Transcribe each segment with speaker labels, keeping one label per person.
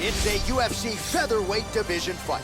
Speaker 1: It's a UFC featherweight division fight.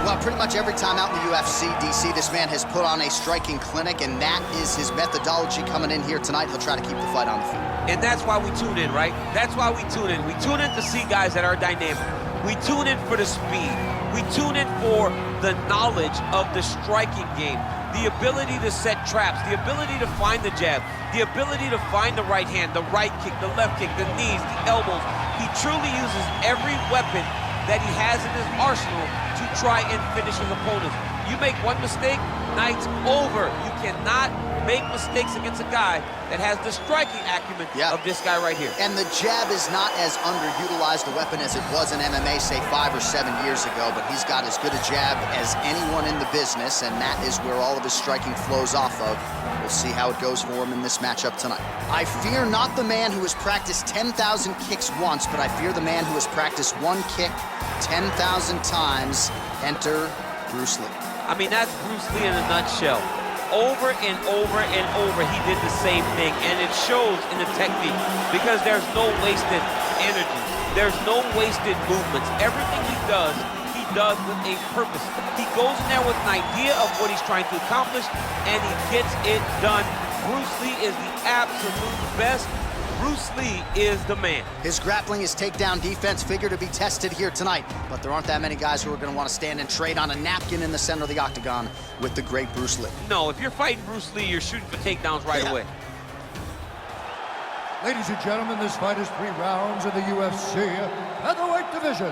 Speaker 1: Well, pretty much every time out in the UFC, DC, this man has put on a striking clinic, and that is his methodology coming in here tonight. He'll try to keep the fight on the feet.
Speaker 2: And that's why we tune in, right? That's why we tune in. We tune in to see guys that are dynamic. We tune in for the speed. We tune in for the knowledge of the striking game, the ability to set traps, the ability to find the jab, the ability to find the right hand, the right kick, the left kick, the knees, the elbows. He truly uses every weapon that he has in his arsenal to try and finish his opponents. You make one mistake, night's over. You cannot make mistakes against a guy that has the striking acumen of this guy right here.
Speaker 1: And the jab is not as underutilized a weapon as it was in MMA, say 5 or 7 years ago, but he's got as good a jab as anyone in the business, and that is where all of his striking flows off of. We'll see how it goes for him in this matchup tonight. I fear not the man who has practiced 10,000 kicks once, but I fear the man who has practiced one kick 10,000 times. Enter Bruce Lee.
Speaker 2: I mean, that's Bruce Lee in a nutshell. Over and over and over, he did the same thing, and it shows in the technique because there's no wasted energy. There's no wasted movements. Everything he does with a purpose. He goes in there with an idea of what he's trying to accomplish, and he gets it done. Bruce Lee is the absolute best. Bruce Lee is the man.
Speaker 1: His grappling, his takedown defense figure to be tested here tonight, but there aren't that many guys who are going to want to stand and trade on a napkin in the center of the octagon with the great Bruce Lee.
Speaker 2: No, if you're fighting Bruce Lee, you're shooting for takedowns right away.
Speaker 3: Ladies and gentlemen, this fight is 3 rounds in the UFC featherweight division.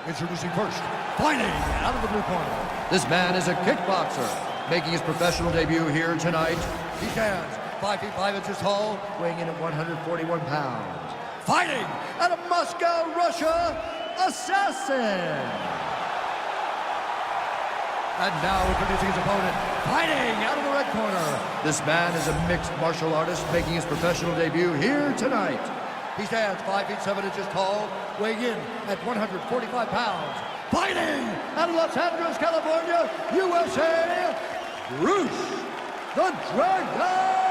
Speaker 3: Introducing first, fighting out of the blue corner. This man is a kickboxer, making his professional debut here tonight. He stands 5 feet 5 inches tall, weighing in at 141 pounds. Fighting out of Moscow, Russia, Assassin. And now introducing his opponent, fighting out of the red corner. This man is a mixed martial artist, making his professional debut here tonight. He stands 5 feet 7 inches tall, weighing in at 145 pounds. Fighting out of Los Angeles, California, USA, Bruce the Dragon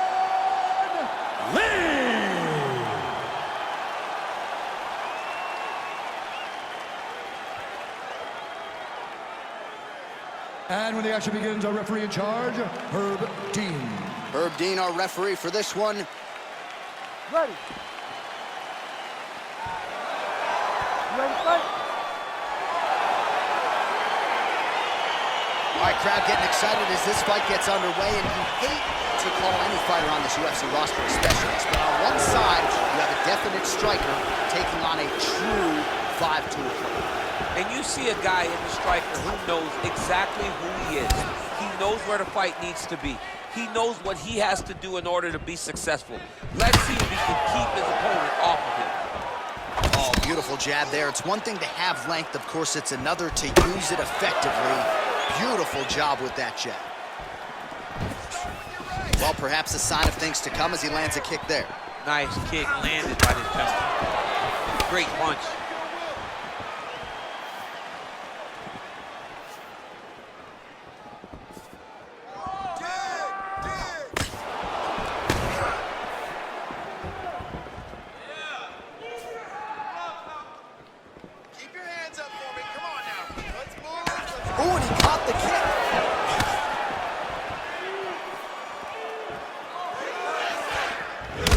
Speaker 3: Lee! And when the action begins, our referee in charge, Herb Dean.
Speaker 1: Herb Dean, our referee for this one.
Speaker 4: Ready. Ready to fight?
Speaker 1: All right, crowd getting excited as this fight gets underway, and you hate to call any fighter on this UFC roster a specialist, but on one side, you have a definite striker taking on a true 5-tool player.
Speaker 2: And you see a guy in the striker who knows exactly who he is. He knows where the fight needs to be. He knows what he has to do in order to be successful. Let's see if he can keep his opponent off of him.
Speaker 1: Oh, beautiful jab there. It's one thing to have length. Of course, it's another to use it effectively. Beautiful job with that jab. Well, perhaps a sign of things to come as he lands a kick there.
Speaker 2: Nice kick landed by this gentleman. Great punch.
Speaker 1: Oh, and he caught the kick.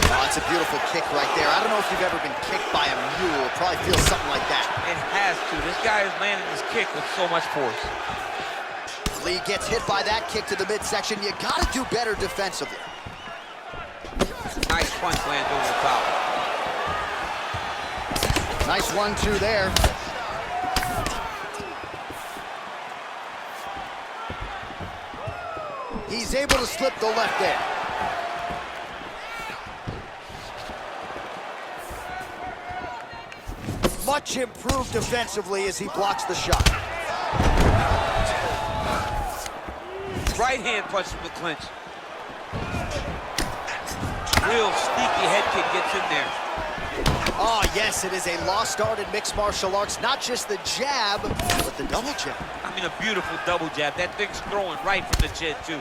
Speaker 1: Oh, it's a beautiful kick right there. I don't know if you've ever been kicked by a mule. It probably feels something like that.
Speaker 2: It has to. This guy is landing this kick with so much force.
Speaker 1: Lee gets hit by that kick to the midsection. You gotta do better defensively.
Speaker 2: Nice punch lands over the top.
Speaker 1: Nice 1-2 there. He's able to slip the left there. Much improved defensively as he blocks the shot.
Speaker 2: Right hand punch from the clinch. Real sneaky head kick gets in there.
Speaker 1: Oh, yes, Yes, it is a lost art in mixed martial arts. Not just the jab, but the double jab.
Speaker 2: I mean, a beautiful double jab. That thing's throwing right from the chin, too.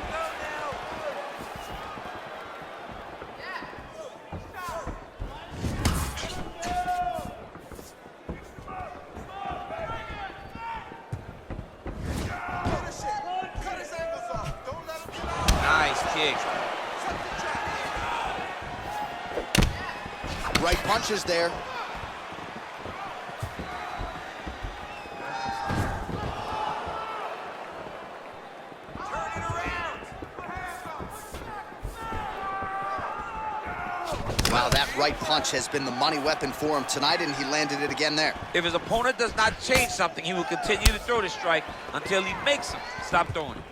Speaker 2: Nice kick.
Speaker 1: Right punches there. Wow, that right punch has been the money weapon for him tonight, and he landed it again there.
Speaker 2: If his opponent does not change something, he will continue to throw the strike until he makes him stop throwing it.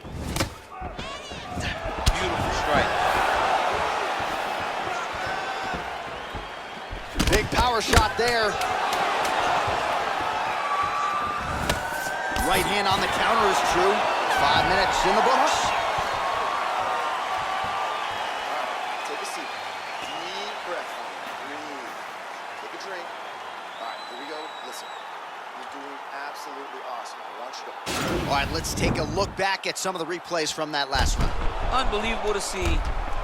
Speaker 2: Beautiful strike.
Speaker 1: Big power shot there. Right hand on the counter is true. 5 minutes in the books.
Speaker 5: Take a seat. Deep breath. Breathe. Take a drink. All right, here we go. Listen, you're doing absolutely awesome. I want you to...
Speaker 1: All right, let's take a look back at some of the replays from that last round.
Speaker 2: Unbelievable to see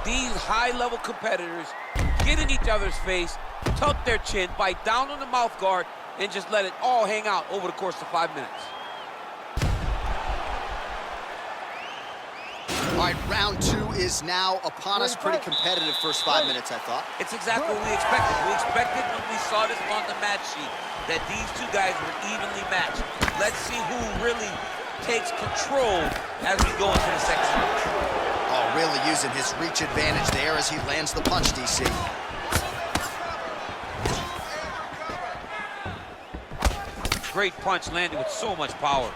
Speaker 2: these high-level competitors get in each other's face, tuck their chin, bite down on the mouth guard, and just let it all hang out over the course of 5 minutes.
Speaker 1: All right, round 2 is now upon us. Pretty competitive first 5 minutes, I thought.
Speaker 2: It's exactly what we expected. We expected when we saw this on the match sheet that these two guys were evenly matched. Let's see who really takes control as we go into the second round.
Speaker 1: Oh, really using his reach advantage there as he lands the punch, DC.
Speaker 2: Great punch landed with so much power.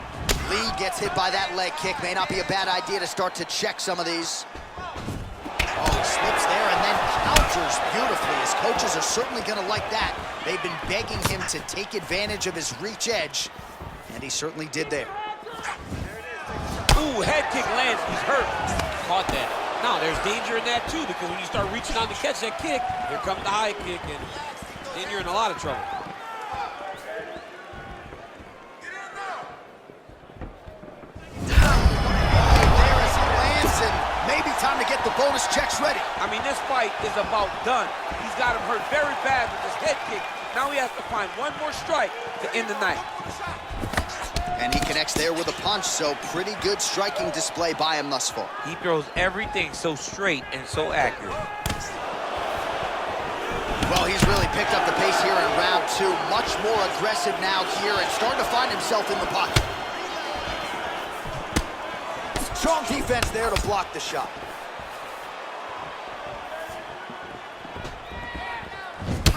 Speaker 1: Lee gets hit by that leg kick. May not be a bad idea to start to check some of these. Oh, he slips there and then counters beautifully. His coaches are certainly going to like that. They've been begging him to take advantage of his reach edge, and he certainly did there.
Speaker 2: Ooh, head kick lands. He's hurt. Caught that. Now, there's danger in that, too, because when you start reaching out to catch that kick, here comes the high kick, and then you're in a lot of trouble.
Speaker 1: Maybe time to get the bonus checks ready.
Speaker 2: I mean, this fight is about done. He's got him hurt very bad with his head kick. Now he has to find one more strike to end the night.
Speaker 1: And he connects there with a punch, so pretty good striking display by him thus far.
Speaker 2: He throws everything so straight and so accurate.
Speaker 1: Well, he's really picked up the pace here in round 2. Much more aggressive now here and starting to find himself in the pocket. Strong defense there to block the shot.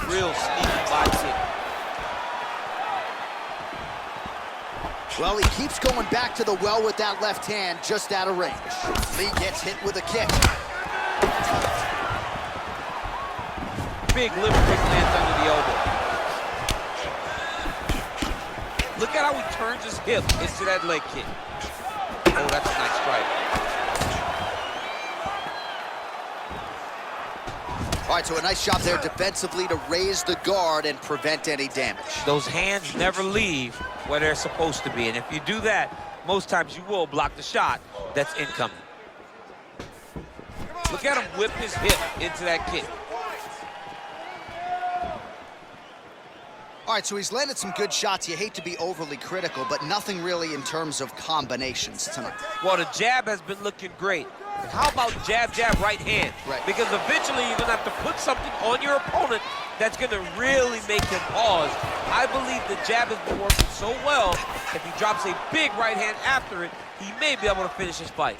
Speaker 2: Real sneaky body kick.
Speaker 1: Well, he keeps going back to the well with that left hand, just out of range. Lee gets hit with a kick.
Speaker 2: Big liver kick lands under the elbow. Look at how he turns his hip into that leg kick. Oh, that's a nice strike.
Speaker 1: All right, so a nice job there defensively to raise the guard and prevent any damage.
Speaker 2: Those hands never leave where they're supposed to be, and if you do that, most times you will block the shot that's incoming. Look at him whip his hip into that kick.
Speaker 1: All right, so he's landed some good shots. You hate to be overly critical, but nothing really in terms of combinations tonight.
Speaker 2: Well, the jab has been looking great. And how about jab, jab, right hand?
Speaker 1: Right.
Speaker 2: Because eventually you're going to have to put something on your opponent that's going to really make him pause. I believe the jab has been working so well, if he drops a big right hand after it, he may be able to finish his fight.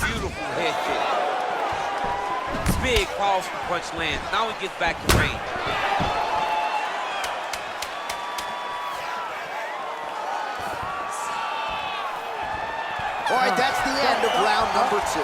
Speaker 2: Beautiful head kick. Big, powerful punch lands. Now he gets back to range.
Speaker 1: All right, that's the end of round number 2.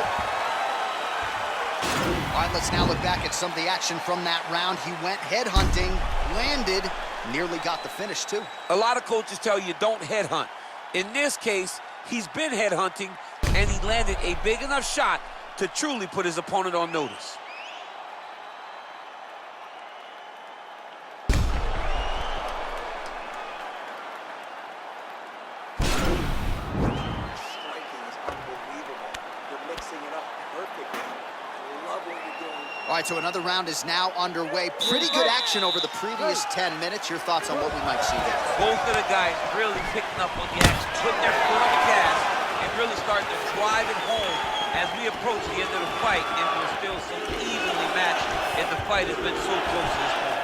Speaker 1: All right, let's now look back at some of the action from that round. He went headhunting, landed, nearly got the finish, too.
Speaker 2: A lot of coaches tell you don't headhunt. In this case, he's been headhunting, and he landed a big enough shot to truly put his opponent on notice.
Speaker 1: All right, so another round is now underway. Pretty good action over the previous 10 minutes. Your thoughts on what we might see there?
Speaker 2: Both of the guys really picking up on the action, putting their foot on the gas, and really starting to drive it home as we approach the end of the fight, and we're still so evenly matched, and the fight has been so close to this point.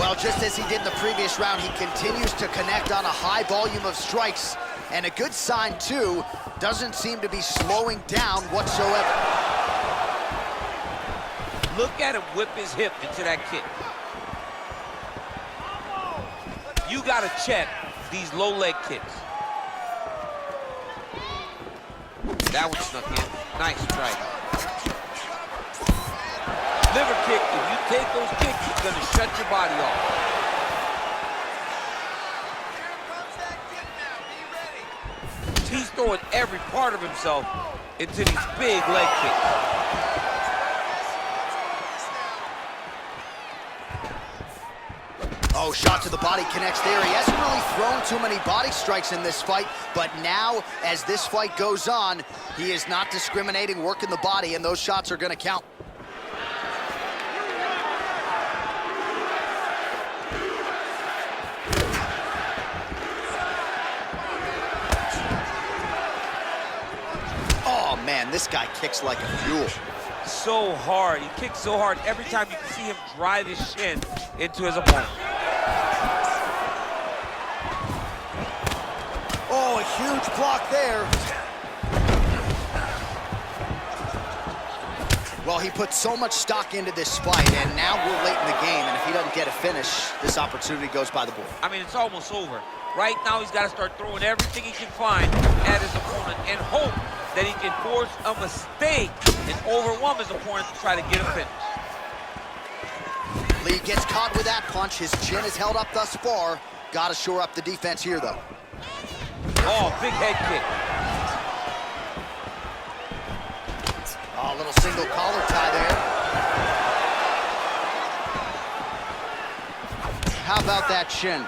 Speaker 1: Well, just as he did in the previous round, he continues to connect on a high volume of strikes. And a good sign, too, doesn't seem to be slowing down whatsoever.
Speaker 2: Look at him whip his hip into that kick. You got to check these low leg kicks. That one snuck in. Nice strike. Liver kick, if you take those kicks, it's going to shut your body off. He's throwing every part of himself into these big leg kicks.
Speaker 1: Oh, shot to the body connects there. He hasn't really thrown too many body strikes in this fight, but now, as this fight goes on, he is not discriminating, working the body, and those shots are going to count. Man, this guy kicks like a mule.
Speaker 2: So hard. He kicks so hard. Every time you can see him drive his shin into his opponent.
Speaker 1: Oh, a huge block there. Well, he put so much stock into this fight, and now we're late in the game, and if he doesn't get a finish, this opportunity goes by the board.
Speaker 2: I mean, it's almost over. Right now, he's got to start throwing everything he can find at his opponent and hope that he can force a mistake and overwhelm his opponent to try to get a finish.
Speaker 1: Lee gets caught with that punch. His chin is held up thus far. Got to shore up the defense here, though.
Speaker 2: Oh, big head kick.
Speaker 1: Oh, a little single collar tie there. How about that shin?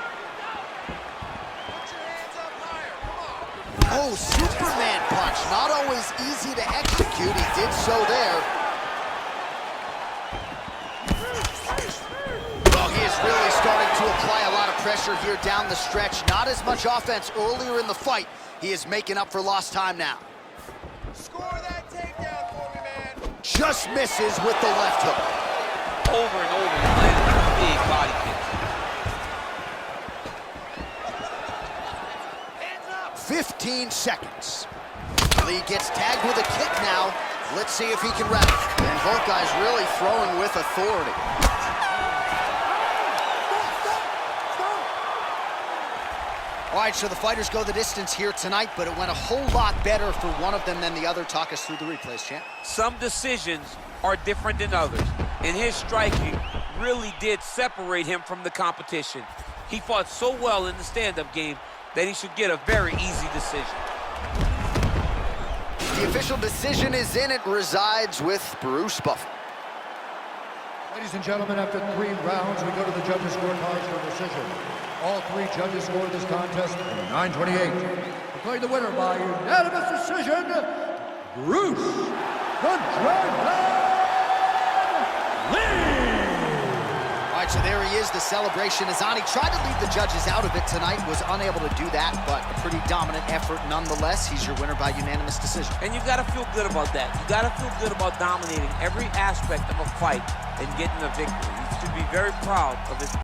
Speaker 1: Oh, Superman punch. Not always easy to execute. He did so there. Well, he is really starting to apply a lot of pressure here down the stretch. Not as much offense earlier in the fight. He is making up for lost time now.
Speaker 5: Score that takedown for me, man.
Speaker 1: Just misses with the left hook.
Speaker 2: Over and over, he landed big body kicks.
Speaker 1: 15 seconds. Lee gets tagged with a kick now. Let's see if he can wrap it. And both guys really throwing with authority. All right, so the fighters go the distance here tonight, but it went a whole lot better for one of them than the other. Talk us through the replays, champ.
Speaker 2: Some decisions are different than others, and his striking really did separate him from the competition. He fought so well in the stand-up game that he should get a very easy decision.
Speaker 1: The official decision is in. It resides with Bruce Buffer.
Speaker 3: Ladies and gentlemen, after 3 rounds, we go to the judges' scorecards for decision. All 3 judges scored this contest 9-28. Declaring the winner by unanimous decision, Bruce the Dragon Lee!
Speaker 1: All right, so there he is, the celebration. Azani tried to leave the judges out of it tonight, was unable to do that, but a pretty dominant effort nonetheless. He's your winner by unanimous decision.
Speaker 2: And you gotta feel good about that. You gotta feel good about dominating every aspect of a fight and getting a victory. You should be very proud of this.